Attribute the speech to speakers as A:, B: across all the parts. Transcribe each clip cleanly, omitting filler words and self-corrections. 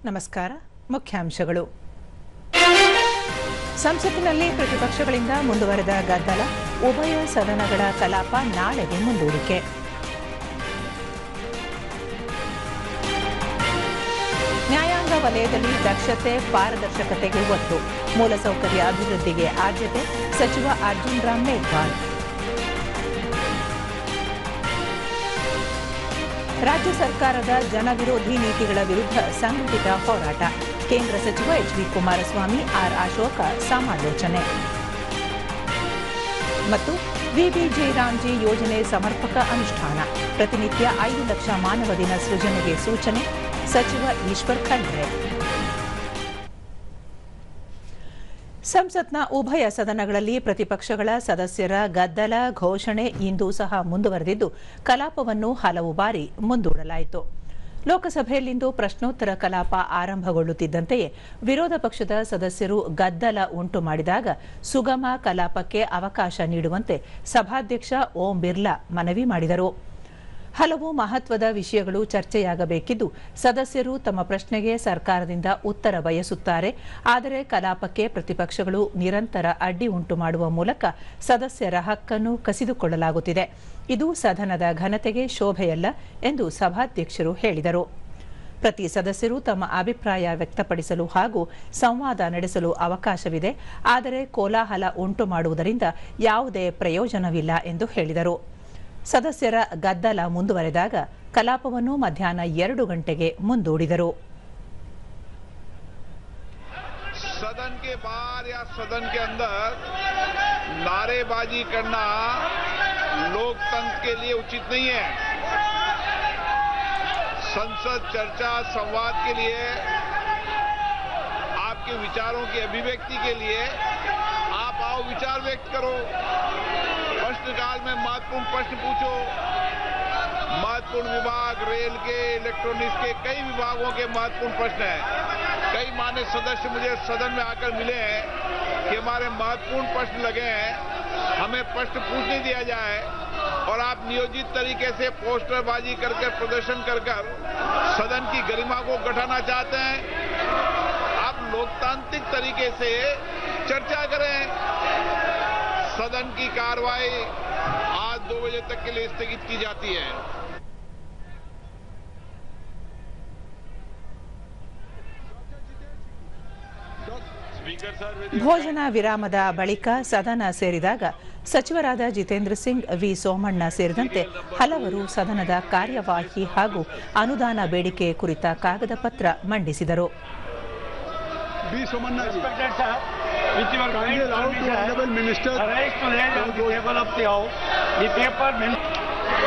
A: ನಮಸ್ಕಾರ. ಮುಖ್ಯಾಂಶಗಳು. ಸಂಸತ್ತಿನಲ್ಲಿ ಪ್ರತಿಪಕ್ಷಗಳಿಂದ ಮುಂದುವರೆದ ಗದ್ದಲ, ಉಭಯ ಸದನಗಳ ಕಲಾಪ ನಾಳೆಗೆ ಮುಂದೂಡಿಕೆ. ನ್ಯಾಯಾಂಗ ವಲಯದಲ್ಲಿ ದಕ್ಷತೆ, ಪಾರದರ್ಶಕತೆಗೆ ಒತ್ತು, ಮೂಲಸೌಕರ್ಯ ಅಭಿವೃದ್ಧಿಗೆ ಆದ್ಯತೆ, ಸಚಿವ ಅರ್ಜುನ್ ರಾಮ್ ಮೇಘ್ವಾಲ್. ರಾಜ್ಯ ಸರ್ಕಾರದ ಜನವಿರೋಧಿ ನೀತಿಗಳ ವಿರುದ್ಧ ಸಂಘಟಿತ ಹೋರಾಟ, ಕೇಂದ್ರ ಸಚಿವ ಎಚ್.ಡಿ. ಕುಮಾರಸ್ವಾಮಿ, ಆರ್. ಅಶೋಕ ಸಮಾಲೋಚನೆ. ಮತ್ತು ವಿಬಿಜಿ ರಾಮ್ಜಿ ಯೋಜನೆ ಸಮರ್ಪಕ ಅನುಷ್ಠಾನ, ಪ್ರತಿನಿತ್ಯ 5 ಲಕ್ಷ ಮಾನವ ದಿನ ಸೃಜನೆಗೆ ಸೂಚನೆ, ಸಚಿವ ಈಶ್ವರ್ ಖಂಡ್ರೆ. ಸಂಸತ್ನ ಉಭಯ ಸದನಗಳಲ್ಲಿ ಪ್ರತಿಪಕ್ಷಗಳ ಸದಸ್ಯರ ಗದ್ದಲ, ಘೋಷಣೆ ಇಂದೂ ಸಹ ಮುಂದುವರೆದಿದ್ದು, ಕಲಾಪವನ್ನು ಹಲವು ಬಾರಿ ಮುಂದೂಡಲಾಯಿತು. ಲೋಕಸಭೆಯಲ್ಲಿಂದು ಪ್ರಶ್ನೋತ್ತರ ಕಲಾಪ ಆರಂಭಗೊಳ್ಳುತ್ತಿದ್ದಂತೆಯೇ ವಿರೋಧ ಪಕ್ಷದ ಸದಸ್ಯರು ಗದ್ದಲ ಉಂಟು ಮಾಡಿದಾಗ ಸುಗಮ ಕಲಾಪಕ್ಕೆ ಅವಕಾಶ ನೀಡುವಂತೆ ಸಭಾಧ್ಯಕ್ಷ ಓಂ ಬಿರ್ಲಾ ಮನವಿ ಮಾಡಿದರು. ಹಲವು ಮಹತ್ವದ ವಿಷಯಗಳು ಚರ್ಚೆಯಾಗಬೇಕಿದ್ದು, ಸದಸ್ಯರು ತಮ್ಮ ಪ್ರಶ್ನೆಗೆ ಸರ್ಕಾರದಿಂದ ಉತ್ತರ ಬಯಸುತ್ತಾರೆ. ಆದರೆ ಕಲಾಪಕ್ಕೆ ಪ್ರತಿಪಕ್ಷಗಳು ನಿರಂತರ ಅಡ್ಡಿ ಉಂಟು ಮಾಡುವ ಮೂಲಕ ಸದಸ್ಯರ ಹಕ್ಕನ್ನು ಕಸಿದುಕೊಳ್ಳಲಾಗುತ್ತಿದೆ. ಇದು ಸದನದ ಘನತೆಗೆ ಶೋಭೆಯಲ್ಲ ಎಂದು ಸಭಾಧ್ಯಕ್ಷರು ಹೇಳಿದರು. ಪ್ರತಿ ಸದಸ್ಯರು ತಮ್ಮ ಅಭಿಪ್ರಾಯ ವ್ಯಕ್ತಪಡಿಸಲು ಹಾಗೂ ಸಂವಾದ ನಡೆಸಲು ಅವಕಾಶವಿದೆ. ಆದರೆ ಕೋಲಾಹಲ ಉಂಟು ಮಾಡುವುದರಿಂದ ಯಾವುದೇ ಪ್ರಯೋಜನವಿಲ್ಲ ಎಂದು ಹೇಳಿದರು. ಸದಸ್ಯರ ಗದ್ದಲ ಮುಂದುವರೆದಾಗ ಕಲಾಪವನ್ನು ಮಧ್ಯಾಹ್ನ 2 ಗಂಟೆಗೆ ಮುಂದೂಡಿದರು.
B: सदन के बाहर या सदन के अंदर नारेबाजी करना लोकतंत्र के लिए उचित नहीं है. संसद चर्चा संवाद के लिए, आपके विचारों की अभिव्यक्ति के लिए आप आओ, विचार व्यक्त करो. प्रश्नकाल में महत्वपूर्ण प्रश्न पूछो. महत्वपूर्ण विभाग, रेल के, इलेक्ट्रॉनिक्स के कई विभागों के महत्वपूर्ण प्रश्न हैं. कई मान्य सदस्य मुझे सदन में आकर मिले हैं कि हमारे महत्वपूर्ण प्रश्न लगे हैं, हमें प्रश्न पूछने दिया जाए, और आप नियोजित तरीके से पोस्टरबाजी कर प्रदर्शन कर सदन की गरिमा को घटाना चाहते हैं. आप लोकतांत्रिक तरीके से चर्चा करें. सदन की कार्रवाई आज 2 बजे तक के लिए स्थगित की जाती है.
A: ಭೋಜನ ವಿರಾಮದ ಬಳಿಕ ಸದನ ಸೇರಿದಾಗ ಸಚಿವರಾದ ಜಿತೇಂದ್ರ ಸಿಂಗ್, ವಿ ಸೋಮಣ್ಣ ಸೇರಿದಂತೆ ಹಲವರು ಸದನದ ಕಾರ್ಯವಾಹಿ ಹಾಗೂ ಅನುದಾನ ಬೇಡಿಕೆ ಕುರಿತ ಕಾಗದ ಪತ್ರ ಮಂಡಿಸಿದರು.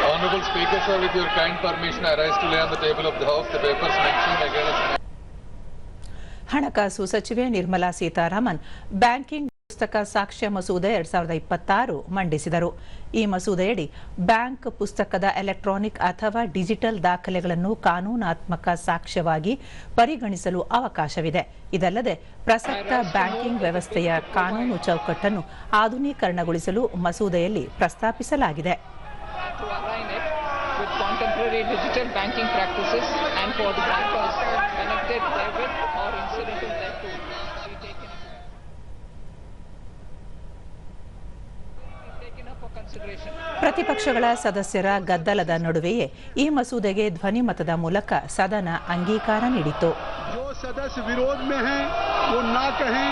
C: Honorable Speaker, sir, with your kind permission, I rise to lay on the table of the House the papers mentioned against.
A: ಹಣಕಾಸು ಸಚಿವೆ ನಿರ್ಮಲಾ ಸೀತಾರಾಮನ್ ಬ್ಯಾಂಕಿಂಗ್ ಪುಸ್ತಕ ಸಾಕ್ಷ್ಯ ಮಸೂದೆ 2026 ಮಂಡಿಸಿದರು. ಈ ಮಸೂದೆಯಡಿ ಬ್ಯಾಂಕ್ ಪುಸ್ತಕದ ಎಲೆಕ್ಟ್ರಾನಿಕ್ ಅಥವಾ ಡಿಜಿಟಲ್ ದಾಖಲೆಗಳನ್ನು ಕಾನೂನಾತ್ಮಕ ಸಾಕ್ಷ್ಯವಾಗಿ ಪರಿಗಣಿಸಲು ಅವಕಾಶವಿದೆ. ಇದಲ್ಲದೆ ಪ್ರಸಕ್ತ ಬ್ಯಾಂಕಿಂಗ್ ವ್ಯವಸ್ಥೆಯ ಕಾನೂನು ಚೌಕಟ್ಟನ್ನು ಆಧುನೀಕರಣಗೊಳಿಸಲು ಮಸೂದೆಯಲ್ಲಿ ಪ್ರಸ್ತಾಪಿಸಲಾಗಿದೆ.
D: With contemporary digital banking practices and for the bankers connected therewith or incidental thereto be taken up for consideration.
A: ಪ್ರತಿಪಕ್ಷಗಳ ಸದಸ್ಯರ ಗದ್ದಲದ ನಡುವೆಯೇ ಈ ಮಸೂದೆಗೆ ಧ್ವನಿ ಮತದ ಮೂಲಕ ಸದನ ಅಂಗೀಕಾರ ನೀಡಿತು.
E: जो सदस्य विरोध में हैं वो ना कहें.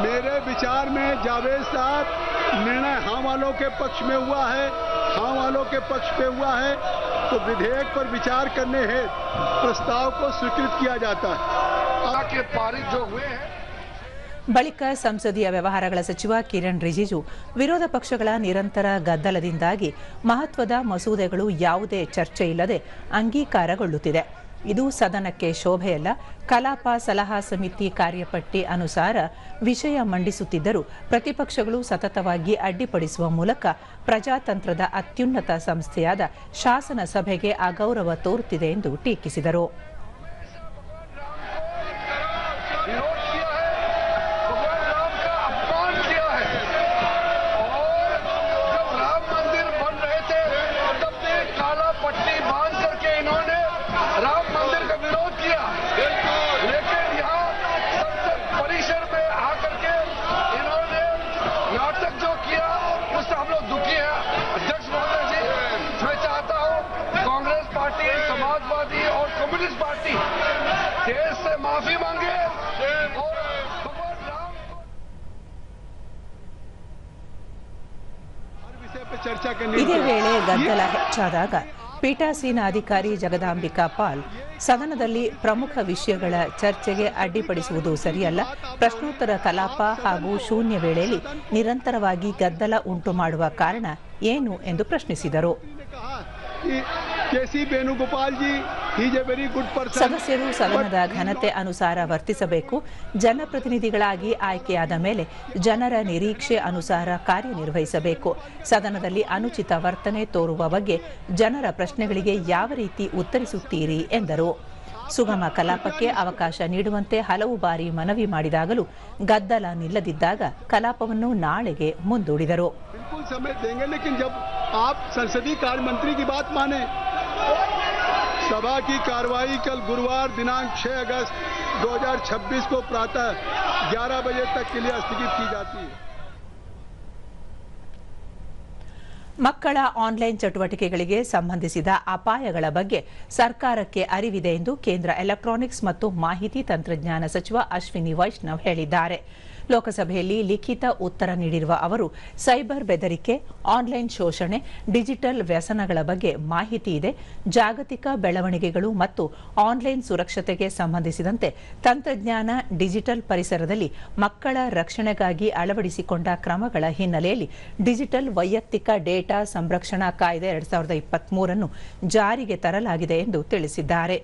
E: मेरे विचार में जावेद साहब निर्णय हाँ वालों के पक्ष में हुआ है, हाँ वालों के पक्ष पे हुआ है, तो विधेयक पर विचार करने हेतु प्रस्ताव को स्वीकृत किया जाता है.
B: के पारित जो हुए हैं.
A: ಬಳಿಕ ಸಂಸದೀಯ ವ್ಯವಹಾರಗಳ ಸಚಿವ ಕಿರಣ್ ರಿಜಿಜು ವಿರೋಧ ಪಕ್ಷಗಳ ನಿರಂತರ ಗದ್ದಲದಿಂದಾಗಿ ಮಹತ್ವದ ಮಸೂದೆಗಳು ಯಾವುದೇ ಚರ್ಚೆ ಇಲ್ಲದೆ ಅಂಗೀಕಾರಗೊಳ್ಳುತ್ತಿದೆ. ಇದು ಸದನಕ್ಕೆ ಶೋಭೆಯಲ್ಲ. ಕಲಾಪ ಸಲಹಾ ಸಮಿತಿ ಕಾರ್ಯಪಟ್ಟಿ ಅನುಸಾರ ವಿಷಯ ಮಂಡಿಸುತ್ತಿದ್ದರೂ ಪ್ರತಿಪಕ್ಷಗಳು ಸತತವಾಗಿ ಅಡ್ಡಿಪಡಿಸುವ ಮೂಲಕ ಪ್ರಜಾತಂತ್ರದ ಅತ್ಯುನ್ನತ ಸಂಸ್ಥೆಯಾದ ಶಾಸನ ಸಭೆಗೆ ಅಗೌರವ ತೋರುತ್ತಿದೆ ಎಂದು ಟೀಕಿಸಿದರು.
F: काला पट्टी बांध करके इन्होंने राम मंदिर का
B: माफी मांगे
E: चर्चा करनी।
A: ಇದೇ ವೇಳೆ ಗದ್ದಲ ಹೆಚ್ಚಾದಾಗ ಪೀಠಾಸೀನ ಅಧಿಕಾರಿ ಜಗದಾಂಬಿಕಾ ಪಾಲ್ ಸದನದಲ್ಲಿ ಪ್ರಮುಖ ವಿಷಯಗಳ ಚರ್ಚೆಗೆ ಅಡ್ಡಿಪಡಿಸುವುದು ಸರಿಯಲ್ಲ, ಪ್ರಶ್ನೋತ್ತರ ಕಲಾಪ ಹಾಗೂ ಶೂನ್ಯ ವೇಳೆಯಲ್ಲಿ ನಿರಂತರವಾಗಿ ಗದ್ದಲ ಉಂಟು ಮಾಡುವ ಕಾರಣ ಏನು ಎಂದು ಪ್ರಶ್ನಿಸಿದರು. ಸದಸ್ಯರು ಸದನದ ಘನತೆ ಅನುಸಾರ ವರ್ತಿಸಬೇಕು. ಜನಪ್ರತಿನಿಧಿಗಳಾಗಿ ಆಯ್ಕೆಯಾದ ಮೇಲೆ ಜನರ ನಿರೀಕ್ಷೆ ಅನುಸಾರ ಕಾರ್ಯನಿರ್ವಹಿಸಬೇಕು. ಸದನದಲ್ಲಿ ಅನುಚಿತ ವರ್ತನೆ ತೋರುವ ಬಗ್ಗೆ ಜನರ ಪ್ರಶ್ನೆಗಳಿಗೆ ಯಾವ ರೀತಿ ಉತ್ತರಿಸುತ್ತೀರಿ ಎಂದರು. ಸುಗಮ ಕಲಾಪಕ್ಕೆ ಅವಕಾಶ ನೀಡುವಂತೆ ಹಲವು ಬಾರಿ ಮನವಿ ಮಾಡಿದಾಗಲೂ ಗದ್ದಲ ನಿಲ್ಲದಿದ್ದಾಗ ಕಲಾಪವನ್ನು ನಾಳೆಗೆ ಮುಂದೂಡಿದರು.
E: संसदीय कार्य मंत्री की बात माने। सभा की कार्रवाई कल गुरुवार दिनांक 6 अगस्त 2026 को प्रातः 11 बजे तक के लिए स्थगित की जाती है.
A: ಮಕ್ಕಳ ಆನ್ಲೈನ್ ಚಟುವಟಿಕೆಗಳಿಗೆ ಸಂಬಂಧಿಸಿದ ಅಪಾಯಗಳ ಬಗ್ಗೆ ಸರ್ಕಾರಕ್ಕೆ ಅರಿವಿದೆ ಎಂದು ಕೇಂದ್ರ ಎಲೆಕ್ಟ್ರಾನಿಕ್ಸ್ ಮತ್ತು ಮಾಹಿತಿ ತಂತ್ರಜ್ಞಾನ ಸಚಿವ ಅಶ್ವಿನಿ ವೈಷ್ಣವ್ ಹೇಳಿದ್ದಾರೆ. ಲೋಕಸಭೆಯಲ್ಲಿ ಲಿಖಿತ ಉತ್ತರ ನೀಡಿರುವ ಅವರು, ಸೈಬರ್ ಬೆದರಿಕೆ, ಆನ್ಲೈನ್ ಶೋಷಣೆ, ಡಿಜಿಟಲ್ ವ್ಯಸನಗಳ ಬಗ್ಗೆ ಮಾಹಿತಿ ಇದೆ. ಜಾಗತಿಕ ಬೆಳವಣಿಗೆಗಳು ಮತ್ತು ಆನ್ಲೈನ್ ಸುರಕ್ಷತೆಗೆ ಸಂಬಂಧಿಸಿದಂತೆ ತಂತ್ರಜ್ಞಾನ, ಡಿಜಿಟಲ್ ಪರಿಸರದಲ್ಲಿ ಮಕ್ಕಳ ರಕ್ಷಣೆಗಾಗಿ ಅಳವಡಿಸಿಕೊಂಡ ಕ್ರಮಗಳ ಹಿನ್ನೆಲೆಯಲ್ಲಿ ಡಿಜಿಟಲ್ ವೈಯಕ್ತಿಕ ಡೇಟಾ ಸಂರಕ್ಷಣಾ ಕಾಯ್ದೆ 2023 ಅನ್ನು ಜಾರಿಗೆ ತರಲಾಗಿದೆ ಎಂದು ತಿಳಿಸಿದ್ದಾರೆ.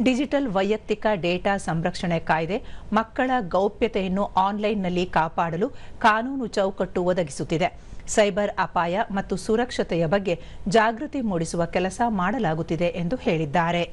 A: ಡಿಜಿಟಲ್ ವೈಯಕ್ತಿಕ ಡೇಟಾ ಸಂರಕ್ಷಣೆ ಕಾಯ್ದೆ ಮಕ್ಕಳ ಗೌಪ್ಯತೆಯನ್ನು ಆನ್ಲೈನ್ನಲ್ಲಿ ಕಾಪಾಡಲು ಕಾನೂನು ಚೌಕಟ್ಟು ಒದಗಿಸುತ್ತಿದೆ. ಸೈಬರ್ ಅಪಾಯ ಮತ್ತು ಸುರಕ್ಷತೆಯ ಬಗ್ಗೆ ಜಾಗೃತಿ ಮೂಡಿಸುವ ಕೆಲಸ ಮಾಡಲಾಗುತ್ತಿದೆ ಎಂದು ಹೇಳಿದ್ದಾರೆ.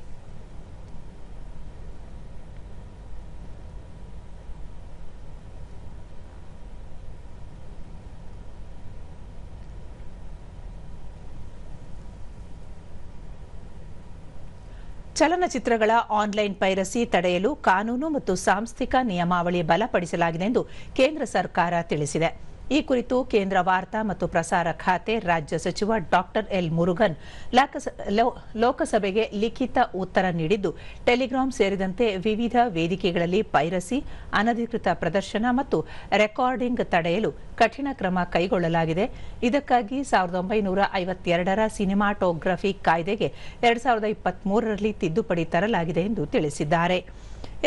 A: ಚಲನಚಿತ್ರಗಳ ಆನ್ಲೈನ್ ಪೈರಸಿ ತಡೆಯಲು ಕಾನೂನು ಮತ್ತು ಸಾಂಸ್ಥಿಕ ನಿಯಮಾವಳಿ ಬಲಪಡಿಸಲಾಗಿದೆ ಎಂದು ಕೇಂದ್ರ ಸರ್ಕಾರ ತಿಳಿಸಿದೆ. ಈ ಕುರಿತು ಕೇಂದ್ರ ವಾರ್ತಾ ಮತ್ತು ಪ್ರಸಾರ ಖಾತೆ ರಾಜ್ಯ ಸಚಿವ ಡಾಕ್ಟರ್ ಎಲ್ ಮುರುಗನ್ ಲೋಕಸಭೆಗೆ ಲಿಖಿತ ಉತ್ತರ ನೀಡಿದ್ದು, ಟೆಲಿಗ್ರಾಂ ಸೇರಿದಂತೆ ವಿವಿಧ ವೇದಿಕೆಗಳಲ್ಲಿ ಪೈರಸಿ, ಅನಧಿಕೃತ ಪ್ರದರ್ಶನ ಮತ್ತು ರೆಕಾರ್ಡಿಂಗ್ ತಡೆಯಲು ಕಠಿಣ ಕ್ರಮ ಕೈಗೊಳ್ಳಲಾಗಿದೆ. ಇದಕ್ಕಾಗಿ 1952ರ ಸಿನಿಮಾಟೋಗ್ರಫಿ ಕಾಯ್ದೆಗೆ 2023ರಲ್ಲಿ ತಿದ್ದುಪಡಿ ತರಲಾಗಿದೆ ಎಂದು ತಿಳಿಸಿದ್ದಾರೆ.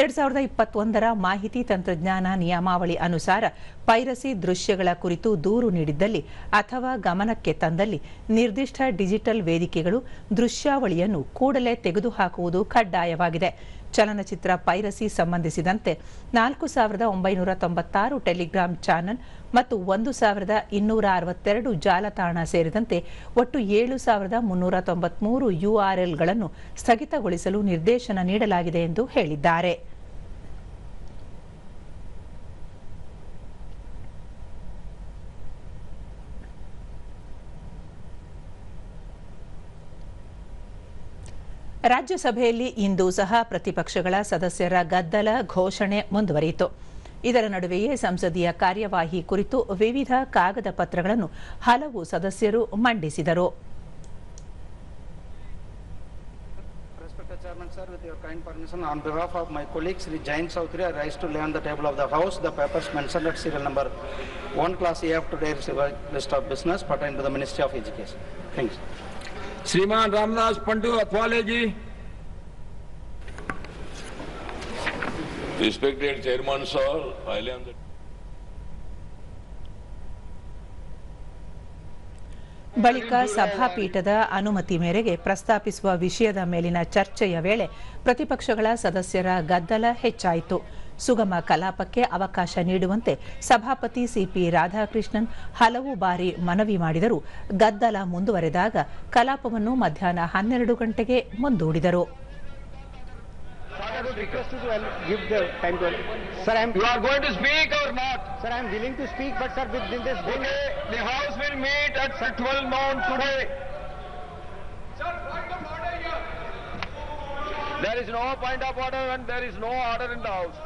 A: 2021ರ ಮಾಹಿತಿ ತಂತ್ರಜ್ಞಾನ ನಿಯಮಾವಳಿ ಅನುಸಾರ ಪೈರಸಿ ದೃಶ್ಯಗಳ ಕುರಿತು ದೂರು ನೀಡಿದ್ದಲ್ಲಿ ಅಥವಾ ಗಮನಕ್ಕೆ ತಂದಲ್ಲಿ ನಿರ್ದಿಷ್ಟ ಡಿಜಿಟಲ್ ವೇದಿಕೆಗಳು ದೃಶ್ಯಾವಳಿಯನ್ನು ಕೂಡಲೇ ತೆಗೆದುಹಾಕುವುದು ಕಡ್ಡಾಯವಾಗಿದೆ. ಚಲನಚಿತ್ರ ಪೈರಸಿ ಸಂಬಂಧಿಸಿದಂತೆ 4996 ಟೆಲಿಗ್ರಾಂ ಚಾನೆಲ್ ಮತ್ತು 1262 ಜಾಲತಾಣ ಸೇರಿದಂತೆ ಒಟ್ಟು 7393 URLಗಳನ್ನು ಸ್ಥಗಿತಗೊಳಿಸಲು ನಿರ್ದೇಶನ ನೀಡಲಾಗಿದೆ ಎಂದು ಹೇಳಿದ್ದಾರೆ. ರಾಜ್ಯಸಭೆಯಲ್ಲಿ ಇಂದು ಸಹ ಪ್ರತಿಪಕ್ಷಗಳ ಸದಸ್ಯರ ಗದ್ದಲ ಘೋಷಣೆ ಮುಂದುವರಿಯಿತು. ಇದರ ನಡುವೆಯೇ ಸಂಸದೀಯ ಕಾರ್ಯವಾಹಿ ಕುರಿತು ವಿವಿಧ ಕಾಗದ ಪತ್ರಗಳನ್ನು ಹಲವು ಸದಸ್ಯರು ಮಂಡಿಸಿದರು.
F: Respected Chairman, sir, with your kind permission, on behalf of my colleague Sri Jain Chaudhary, I rise to lay on the table of the House the papers mentioned at serial number 1 class A of today's list of business pertaining to the Ministry of Education. Thanks.
B: श्रीमान रामदास पंडू अथवाले जी.
G: Respected Chairman, sir, I lay on the
A: ಬಳಿಕ ಸಭಾಪೀಠದ ಅನುಮತಿ ಮೇರೆಗೆ ಪ್ರಸ್ತಾಪಿಸುವ ವಿಷಯದ ಮೇಲಿನ ಚರ್ಚೆಯ ವೇಳೆ ಪ್ರತಿಪಕ್ಷಗಳ ಸದಸ್ಯರ ಗದ್ದಲ ಹೆಚ್ಚಾಯಿತು. ಸುಗಮ ಕಲಾಪಕ್ಕೆ ಅವಕಾಶ ನೀಡುವಂತೆ ಸಭಾಪತಿ ಸಿಪಿ ರಾಧಾಕೃಷ್ಣನ್ ಹಲವು ಬಾರಿ ಮನವಿ ಮಾಡಿದರೂ ಗದ್ದಲ ಮುಂದುವರೆದಾಗ ಕಲಾಪವನ್ನು ಮಧ್ಯಾಹ್ನ 12 ಗಂಟೆಗೆ ಮುಂದೂಡಿದರು.
B: Sir, you are going to speak or not?
F: Sir, I am willing to speak, but sir, within this
B: Okay, the House will meet at 12 noon today. Sir, point of order here. There is no point of order and there is no order in the House.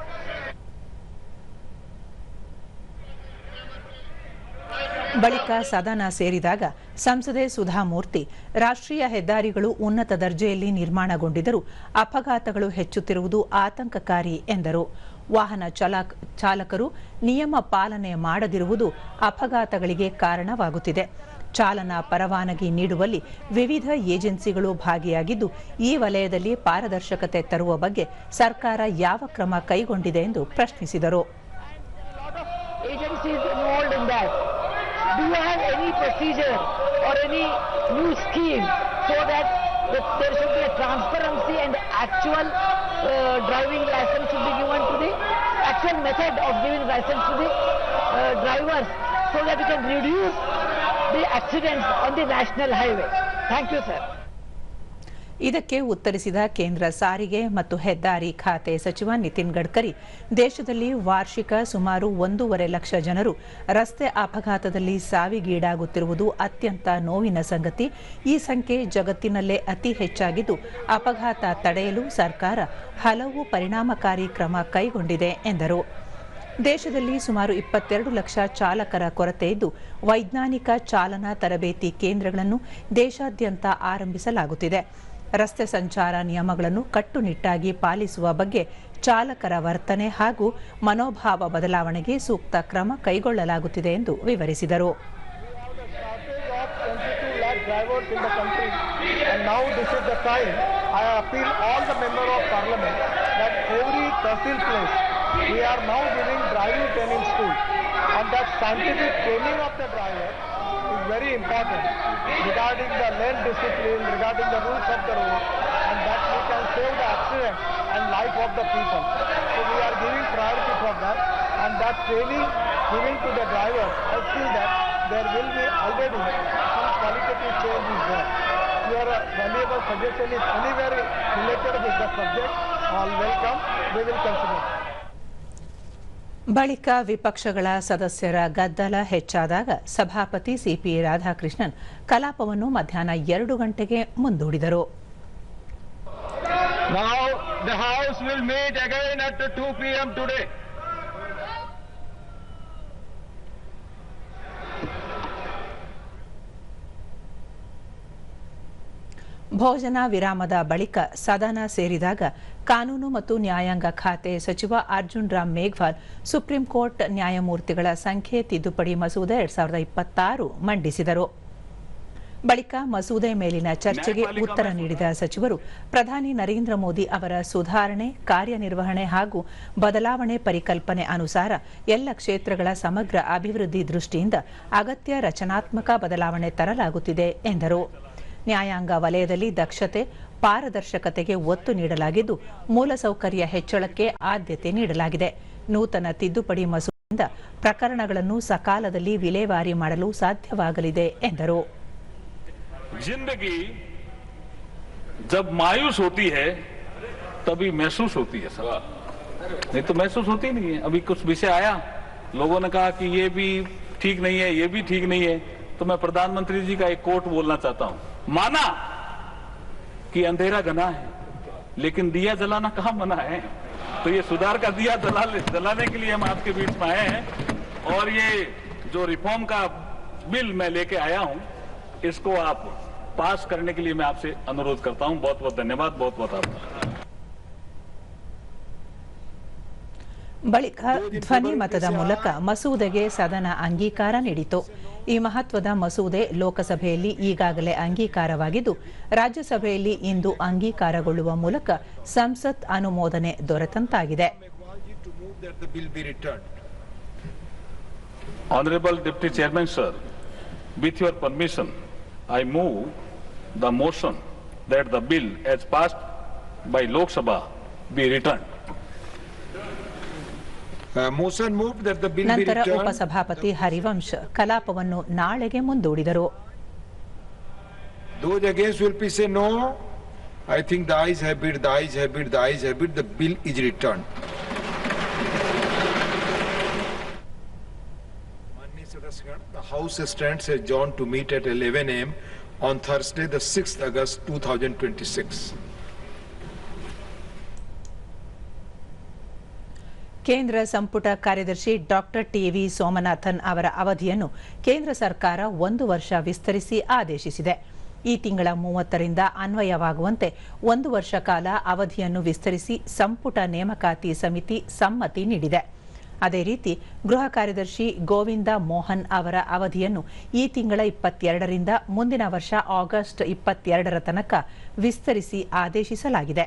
A: ಬಳಿಕ ಸದನ ಸೇರಿದಾಗ ಸಂಸದೆ ಸುಧಾಮೂರ್ತಿ ರಾಷ್ಟ್ರೀಯ ಹೆದ್ದಾರಿಗಳು ಉನ್ನತ ದರ್ಜೆಯಲ್ಲಿ ನಿರ್ಮಾಣಗೊಂಡಿದ್ದರೂ ಅಪಘಾತಗಳು ಹೆಚ್ಚುತ್ತಿರುವುದು ಆತಂಕಕಾರಿ ಎಂದರು. ವಾಹನ ಚಾಲಕರು ನಿಯಮ ಪಾಲನೆ ಮಾಡದಿರುವುದು ಅಪಘಾತಗಳಿಗೆ ಕಾರಣವಾಗುತ್ತಿದೆ. ಚಾಲನಾ ಪರವಾನಗಿ ನೀಡುವಲ್ಲಿ ವಿವಿಧ ಏಜೆನ್ಸಿಗಳು ಭಾಗಿಯಾಗಿದ್ದು ಈ ವಲಯದಲ್ಲಿ ಪಾರದರ್ಶಕತೆ ತರುವ ಬಗ್ಗೆ ಸರ್ಕಾರ ಯಾವ ಕ್ರಮ ಕೈಗೊಂಡಿದೆ ಎಂದು ಪ್ರಶ್ನಿಸಿದರು.
H: Do you have any procedure or any new scheme so that there should be a transparency and actual driving license should be given to the actual method of giving license to the drivers so that we can reduce the accidents on the national highway? Thank you, sir.
A: ಇದಕ್ಕೆ ಉತ್ತರಿಸಿದ ಕೇಂದ್ರ ಸಾರಿಗೆ ಮತ್ತು ಹೆದ್ದಾರಿ ಖಾತೆ ಸಚಿವ ನಿತಿನ್ ಗಡ್ಕರಿ, ದೇಶದಲ್ಲಿ ವಾರ್ಷಿಕ ಸುಮಾರು 1.5 ಲಕ್ಷ ಜನರು ರಸ್ತೆ ಅಪಘಾತದಲ್ಲಿ ಸಾವಿಗೀಡಾಗುತ್ತಿರುವುದು ಅತ್ಯಂತ ನೋವಿನ ಸಂಗತಿ. ಈ ಸಂಖ್ಯೆ ಜಗತ್ತಿನಲ್ಲೇ ಅತಿ ಹೆಚ್ಚಾಗಿದ್ದು ಅಪಘಾತ ತಡೆಯಲು ಸರ್ಕಾರ ಹಲವು ಪರಿಣಾಮಕಾರಿ ಕ್ರಮ ಕೈಗೊಂಡಿದೆ ಎಂದರು. ದೇಶದಲ್ಲಿ ಸುಮಾರು 22 ಲಕ್ಷ ಚಾಲಕರ ಕೊರತೆ ಇದ್ದು ವೈಜ್ಞಾನಿಕ ಚಾಲನಾ ತರಬೇತಿ ಕೇಂದ್ರಗಳನ್ನು ದೇಶಾದ್ಯಂತ ಆರಂಭಿಸಲಾಗುತ್ತಿದೆ. ರಸ್ತೆ ಸಂಚಾರ ನಿಯಮಗಳನ್ನು ಕಟ್ಟುನಿಟ್ಟಾಗಿ ಪಾಲಿಸುವ ಬಗ್ಗೆ ಚಾಲಕರ ವರ್ತನೆ ಹಾಗೂ ಮನೋಭಾವ ಬದಲಾವಣೆಗೆ ಸೂಕ್ತ ಕ್ರಮ ಕೈಗೊಳ್ಳಲಾಗುತ್ತಿದೆ ಎಂದು ವಿವರಿಸಿದರು.
I: is very important regarding the lane discipline, regarding the rules of the road, and that we can save the accident and life of the people. So we are giving priority for that, and that training given to the drivers, I feel that there will be already some qualitative change is there. Your valuable suggestion is anywhere related with the subject, all welcome, we will consider.
A: ಬಳಿಕ ವಿಪಕ್ಷಗಳ ಸದಸ್ಯರ ಗದ್ದಲ ಹೆಚ್ಚಾದಾಗ ಸಭಾಪತಿ CP Radhakrishnan ಕಲಾಪವನ್ನು ಮಧ್ಯಾಹ್ನ 2 ಗಂಟೆಗೆ ಮುಂದೂಡಿದರು.
B: Now the House will meet again at 2 p.m. today.
A: ಭೋಜನ ವಿರಾಮದ ಬಳಿಕ ಸದನ ಸೇರಿದಾಗ ಕಾನೂನು ಮತ್ತು ನ್ಯಾಯಾಂಗ ಖಾತೆ ಸಚಿವ ಅರ್ಜುನ್ ರಾಮ್ ಮೇಘ್ವಾಲ್ ಸುಪ್ರೀಂ ಕೋರ್ಟ್ ನ್ಯಾಯಮೂರ್ತಿಗಳ ಸಂಖ್ಯೆ ತಿದ್ದುಪಡಿ ಮಸೂದೆ 2026 ಮಂಡಿಸಿದರು. ಬಳಿಕ ಮಸೂದೆ ಮೇಲಿನ ಚರ್ಚೆಗೆ ಉತ್ತರ ನೀಡಿದ ಸಚಿವರು ಪ್ರಧಾನಿ ನರೇಂದ್ರ ಮೋದಿ ಅವರ ಸುಧಾರಣೆ, ಕಾರ್ಯನಿರ್ವಹಣೆ ಹಾಗೂ ಬದಲಾವಣೆ ಪರಿಕಲ್ಪನೆ ಅನುಸಾರ ಎಲ್ಲ ಕ್ಷೇತ್ರಗಳ ಸಮಗ್ರ ಅಭಿವೃದ್ಧಿ ದೃಷ್ಟಿಯಿಂದ ಅಗತ್ಯ ರಚನಾತ್ಮಕ ಬದಲಾವಣೆ ತರಲಾಗುತ್ತಿದೆ ಎಂದರು. ನ್ಯಾಯಾಂಗ ವಲಯದಲ್ಲಿ ದಕ್ಷತೆ, ಪಾರದರ್ಶಕತೆಗೆ ಒತ್ತು ನೀಡಲಾಗಿದ್ದು ಮೂಲಸೌಕರ್ಯ ಹೆಚ್ಚಳಕ್ಕೆ ಆದ್ಯತೆ ನೀಡಲಾಗಿದೆ. ನೂತನ ತಿದ್ದುಪಡಿ ಮಸೂದೆಯಿಂದ ಪ್ರಕರಣಗಳನ್ನು ಸಕಾಲದಲ್ಲಿ ವಿಲೇವಾರಿ ಮಾಡಲು ಸಾಧ್ಯವಾಗಲಿದೆ ಎಂದರು.
G: जिंदगी जब मायूस होती है तभी महसूस होती है सर, नहीं तो महसूस होती नहीं है. अभी कुछ विषय आया, लोगों ने कहा कि ये भी ठीक नहीं है, ये भी ठीक नहीं है, तो मैं प्रधानमंत्री जी का एक कोट बोलना चाहता हूं. माना कि अंधेरा घना है, लेकिन दिया जलाना कहां मना है. तो ये सुधार का दिया जलाने के लिए हम आपके बीच में आए हैं, और ये जो रिफॉर्म का बिल मैं लेके आया हूं, इसको आप पास करने के लिए मैं आपसे अनुरोध करता हूं. बहुत बहुत धन्यवाद, बहुत बहुत आभार.
A: ಬಳಿಕ ಧ್ವನಿ ಮತದ ಮೂಲಕ ಮಸೂದೆಗೆ ಸದನ ಅಂಗೀಕಾರ ನೀಡಿತು. ಈ ಮಹತ್ವದ ಮಸೂದೆ ಲೋಕಸಭೆಯಲ್ಲಿ ಈಗಾಗಲೇ ಅಂಗೀಕಾರವಾಗಿದ್ದು ರಾಜ್ಯಸಭೆಯಲ್ಲಿ ಇಂದು ಅಂಗೀಕಾರಗೊಳ್ಳುವ ಮೂಲಕ ಸಂಸತ್ ಅನುಮೋದನೆ ದೊರೆತಂತಾಗಿದೆ.
G: Honorable Deputy Chairman sir, with your permission, I move the motion that the bill as passed by Lok Sabha be returned.
I: Motion moved that the bill be
A: ನಂತರ
I: returned.
A: ಉಪಸಭಾಪತಿ ಹರಿವಂಶ್ ಕಲಾಪವನ್ನು ನಾಳೆಗೆ ಮುಂದೂಡಿದರು.
I: Those against will please say no. I think the ayes have it, the ayes have it, the ayes have it. The bill is returned. The House stands adjourned to meet at 11 a.m. on Thursday, the 6th August 2026.
A: ಕೇಂದ್ರ ಸಂಪುಟ ಕಾರ್ಯದರ್ಶಿ doctor TV. Somanathan ಅವರ ಅವಧಿಯನ್ನು ಕೇಂದ್ರ ಸರ್ಕಾರ 1 ವರ್ಷ ವಿಸ್ತರಿಸಿ ಆದೇಶಿಸಿದೆ. ಈ ತಿಂಗಳ 30ರಿಂದ ಅನ್ವಯವಾಗುವಂತೆ 1 ವರ್ಷ ಕಾಲ ಅವಧಿಯನ್ನು ವಿಸ್ತರಿಸಿ ಸಂಪುಟ ನೇಮಕಾತಿ ಸಮಿತಿ ಸಮ್ಮತಿ ನೀಡಿದೆ. ಅದೇ ರೀತಿ ಗೃಹ ಕಾರ್ಯದರ್ಶಿ ಗೋವಿಂದ ಮೋಹನ್ ಅವರ ಅವಧಿಯನ್ನು ಈ ತಿಂಗಳ 22ರಿಂದ ಮುಂದಿನ ವರ್ಷ ಆಗಸ್ಟ್ 22ರ ತನಕ ವಿಸ್ತರಿಸಿ ಆದೇಶಿಸಲಾಗಿದೆ.